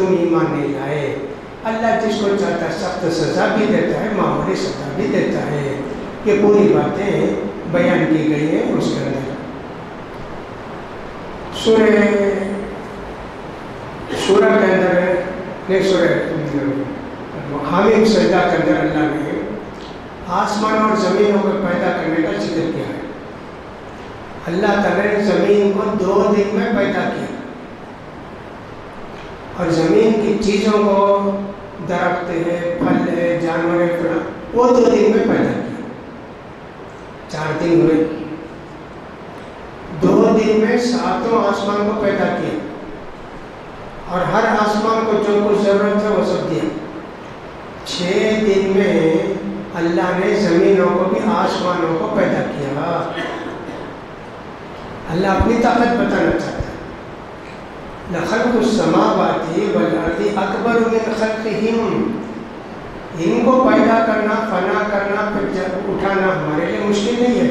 تم ایمان نہیں لائے۔ اللہ جس کو چاہتا ہے سخت سزا بھی دیتا ہے، معمولی سزا بھی دیتا ہے۔ یہ پوری باتیں بیان کی گئی ہیں اس کے اندر۔ سورہ کے اندر سورہ حامیم سجدہ کے اندر اللہ نے آسمان اور زمینوں کو پیدا کرنے کا ذکر کیا ہے۔ اللہ تعالیٰ نے زمین کو 2 دن میں پیدا کیا، اور زمین کی چیزوں کو، درخت ہے، پھل ہے، جانور ہے، وہ 2 دن میں پیدا کیا۔ 4 دن ہوئے، 2 دن میں 7 آسمان کو پیدا کیا، اور ہر آسمان کو جو کچھ ضرورت ہے وہ سب دیا۔ 6 دن میں اللہ نے زمینوں کو بھی آسمانوں کو پیدا کیا۔ اللہ اپنی طاقت بتانا چاہتا ہے۔ لَخَلْقُ السَّمَاوَاتِ وَالْأَرْضِ أَكْبَرُ مِنْ خَلْقِهِمْ۔ ان کو پیدا کرنا، فنا کرنا، پھر اٹھانا ہمارے لیے مشکل نہیں ہے۔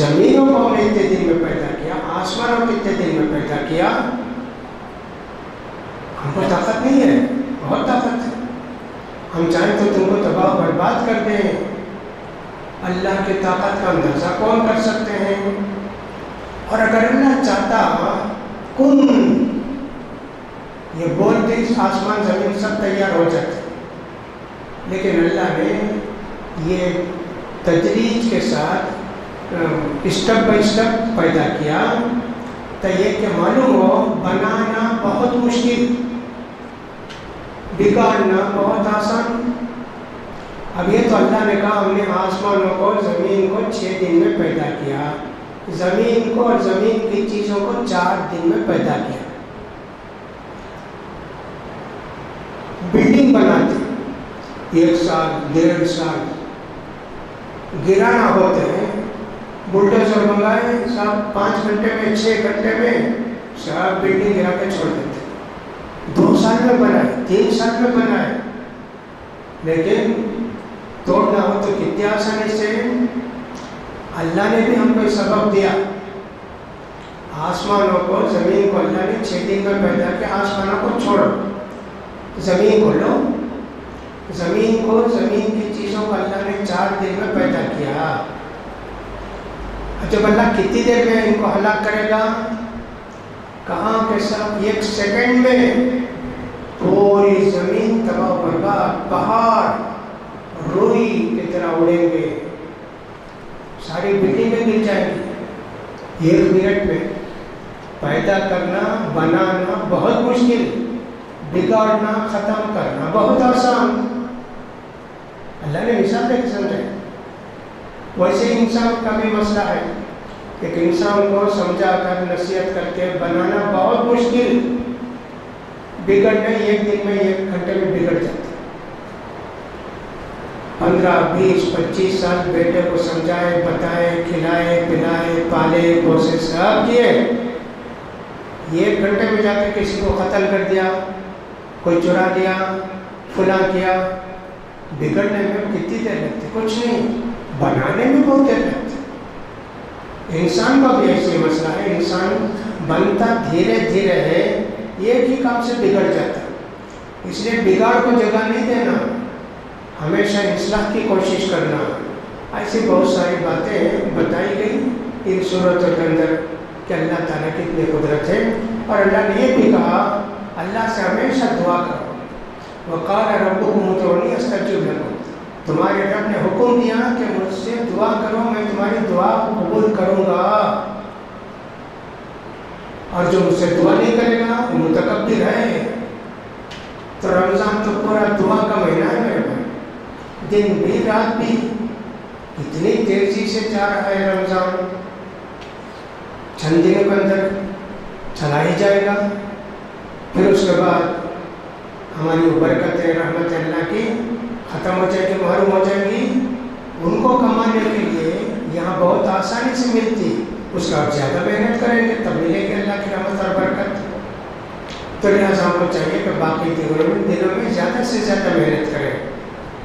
زمینوں کو ہم نے اتنے دن میں پیدا کیا، آسمانوں کو اتنے دن میں پیدا کیا۔ ہم کو طاقت نہیں ہے، بہت طاقت ہے۔ ہم چاہیں تو تم کو تباہ و برباد کر دیں۔ اللہ کی طاقت کا اندازہ کون کر سکتے ہیں؟ اور اگر اللہ چاہتا کن، یہ بولتے آسمان زمین سب تیار ہو جاتے، لیکن اللہ نے یہ تدریج کے ساتھ اسٹیپ بائی اسٹیپ پیدا کیا، تو یہ کہ معلوم ہو بنانا بہت مشکل، بگاڑنا بہت آسان۔ اب یہ تو اللہ نے کہا ہم نے آسمانوں کو، زمین کو 6 دن میں پیدا کیا، زمین کو اور زمین کی چیزوں کو 4 دن میں پیدا کیا۔ بلڈنگ بناتے 1 سال 1.5 سال، گرانا ہوتے ہیں، بلڈوزر منگائے صاحب 5 گھنٹے میں 6 گھنٹے میں صاحب بلڈنگ گرا کے چھوڑ دیتے، 2 سال میں بنائے، 3 سال میں بنائے، لیکن توڑنا ہو تو کتنی آسانی سے۔ اللہ نے بھی ہم کو سبب دیا، آسمانوں کو، زمین کو اللہ نے 6 دن میں پیدا کیا۔ آسمانوں کو چھوڑو، زمین کو لو، زمین کو، زمین کی چیزوں کو اللہ نے 4 دن میں پیدا کیا۔ جب اللہ کتنی دیر میں ان کو ہلاک کرے گا؟ کہاں کے سب 1 سیکنڈ میں پوری زمین تباہ و برباد، پہاڑ روئی کی طرح اڑیں گے، ساری بلڈنگیں گر جائیں گی۔ 1 منٹ میں پیدا کرنا، بنانا بہت مشکل، بگاڑنا، ختم کرنا بہت آسان۔ اللہ نے مثال دے کے سمجھایا۔ ویسے انسان کا بھی مسئلہ ہے، ایک انسان کو سمجھا کر، نصیحت کر کے بنانا بہت مشکل، بگڑنا 1 دن میں 1 گھنٹے میں بگڑ جاتا۔ 15 20 25 سال بیٹے کو سمجھائے، بتائے، کھلائے، پلائے، پالے، پوسے، سب کیے، 1 گھنٹے میں جا کے کسی کو قتل کر دیا، کوئی چرا لیا، فلاں کیا۔ بگڑنے میں کتنی دیر لگتی؟ کچھ نہیں، بنانے میں بہت دیر لگتی۔ انسان کا بھی ایسے مسئلہ ہے، انسان بنتا دھیرے دھیرے ہے، ایک ہی کام سے بگڑ جاتا، اس لیے بگاڑ کو جگہ نہیں دینا، ہمیشہ اصلاح کی کوشش کرنا۔ ایسی بہت ساری باتیں بتائی گئی ان صورتوں کے اندر کہ اللہ تعالیٰ کی اتنی قدرت ہے۔ اور اللہ نے یہ بھی کہا اللہ سے ہمیشہ دعا کرو، وقال ربکم ادعونی استجب لکم، تمہارے رب نے حکم دیا کہ مجھ سے دعا کرو، میں تمہاری دعا کو قبول کروں گا، اور جو مجھ سے دعا نہیں کرے گا وہ متکبر ہے۔ تو رمضان تو پورا دعا کا مہینہ ہے میرے بھائی، دن بھی رات بھی، اتنی تیزی سے جا رہا ہے رمضان، چند دنوں کے اندر چلا ہی جائے گا، پھر اس کے بعد ہماری برکتیں، رحمت اللہ کی ختم ہو جائے گی، محروم ہو جائے گی۔ ان کو کمانے کے لیے یہاں بہت آسانی سے ملتی، اس کا آپ زیادہ محنت کریں گے تب ملے گی اللہ کی رحمت اور برکت۔ تو لہٰذا ہم کو چاہیے کہ باقی دنوں میں زیادہ سے زیادہ محنت کریں۔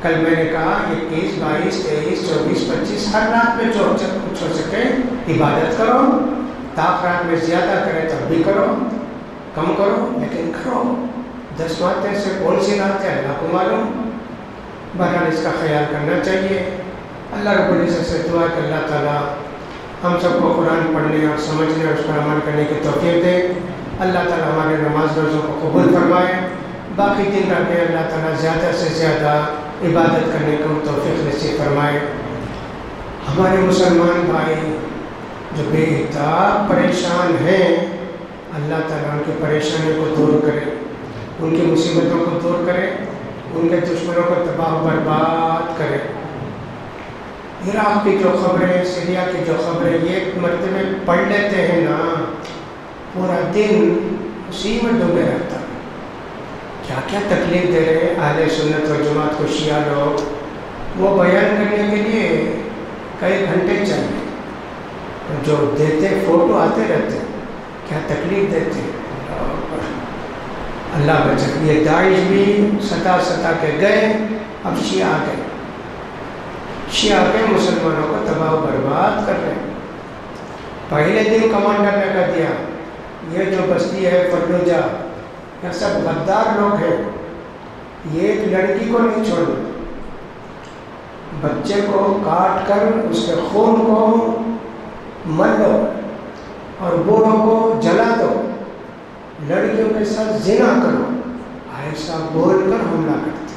کل میں نے کہا 21 22 23 24 25 ہر رات میں جو کچھ ہو سکے عبادت کرو، تاخ رات میں زیادہ کرے تب بھی کرو، کم کرو لیکن کرو۔ 10 باتیں سے کون سی رات ہے اللہ کو معلوم. بہرحال اس کا خیال کرنا چاہیے. اللہ رب العزت سے دعا کہ اللہ تعالیٰ ہم سب کو قرآن پڑھنے اور سمجھنے اور اس پر عمل کرنے کی توفیق دے. اللہ تعالیٰ ہمارے نماز روزوں کو قبول فرمائے. باقی دن رکھیں اللہ تعالیٰ زیادہ سے زیادہ عبادت کرنے کو توفیق نصیب فرمائے. ہمارے مسلمان بھائی جو بے حساب پریشان ہیں اللہ تعالیٰ ان کی پریشانی کو دور کرے, ان کی مصیبتوں کو دور کرے, ان کے دشمنوں کو تباہ و برباد کرے. عراق کی جو خبریں, سیریا کی جو خبریں یہ مرتبہ پڑھ لیتے ہیں نا, پورا دن اسی میں ڈوبے رہتا ہے. کیا کیا تکلیف دے رہے ہیں اہل سنت و جماعت کو شیعہ لوگ. وہ بیان کرنے کے لیے کئی گھنٹے چاہیے. جو دیتے فوٹو آتے رہتے کیا تکلیف دیتے. اللہ بچا. یہ داعش بھی ستا کے گئے, اب شیعہ آ گئے. شیعہ کے مسلمانوں کو تباہ و برباد کر رہے ہیں. پہلے دن کمانڈر نے کہہ دیا یہ جو بستی ہے فلوجہ یہ سب غدار لوگ ہیں, یہ ایک لڑکی کو نہیں چھوڑنا, بچے کو کاٹ کر اس کے خون کو مل دو اور بوڑھوں کو جلا دو, لڑکیوں کے ساتھ زنا کرو. ایسا بول کر حملہ کرتے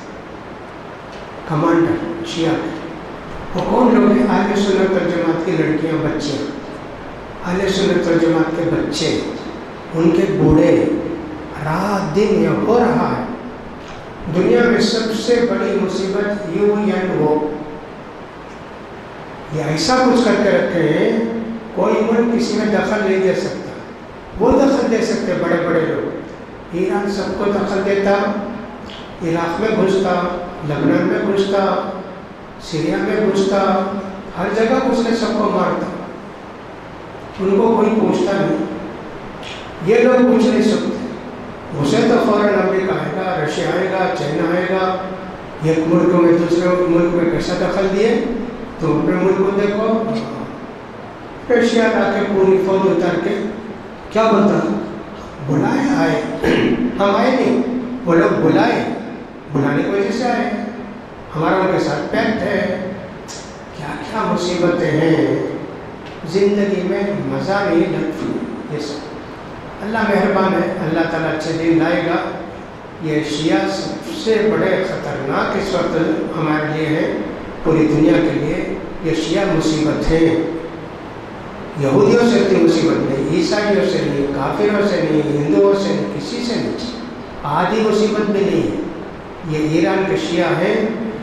کمانڈر شیعہ کے. وہ کون لوگ ہیں؟ اہل سنت والجماعت کی لڑکیاں, بچے, اہل سنت والجماعت کے بچے, ان کے بوڑھے. رات دن یہ ہو رہا ہے. دنیا میں سب سے بڑی مصیبت UN یہ ایسا کچھ کر کے رکھے ہیں کوئی ملک کسی میں دخل نہیں دے سکتا. وہ دخل دے سکتے بڑے بڑے لوگ. ایران سب کو دخل دیتا, عراق میں گھستا, لبنان میں گھستا, سیریا میں گھستا, ہر جگہ گھس کے سب کو مارتا. ان کو کوئی پوچھتا نہیں. یہ لوگ کچھ نہیں سکتے. اسے تو فوراً امریکہ آئے گا, رشیا آئے گا, چائنا آئے گا. ایک ملک میں دوسرے ملک میں کیسا دخل دیے. تو اپنے ملک کو دیکھو, رشیا لا کے پوری فوج اتار کے کیا بولتا بلائے آئے, ہم آئے نہیں, وہ لوگ بلائے, بلانے کی وجہ سے آئے, ہمارا ان کے ساتھ پیکٹ ہے. کیا کیا مصیبتیں ہیں زندگی میں, مزہ نہیں لگتی یہ سب. اللہ مہربان ہے, اللہ تعالیٰ اچھے دن لائے گا. یہ شیعہ سب سے بڑے خطرناک اس وقت ہمارے لیے ہے, پوری دنیا کے لیے. یہ شیعہ مصیبت ہے. یہودیوں سے اتنی مصیبت نہیں, عیسائیوں سے نہیں, کافروں سے نہیں, ہندوؤں سے نہیں, کسی سے نہیں. آدھی مصیبت بھی نہیں ہے. یہ ایران کے شیعہ ہیں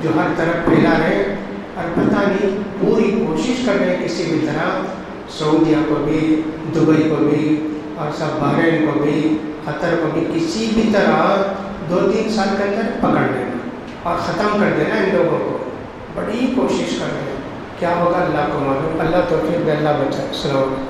جو ہر طرف پھیلا رہے ہیں, اور پتہ نہیں پوری کوشش کر رہے ہیں کسی بھی طرح سعودیہ کو بھی, دبئی کو بھی, اور سب بحرین کو بھی, قطر کو بھی, کسی بھی طرح 2-3 سال کے اندر پکڑ لینا اور ختم کر دینا ان لوگوں کو. بڑی کوشش کر رہے ہیں. کیا ہوگا اللہ کو معلوم. اللہ توفیق دے, اللہ بچائے. السلام علیکم.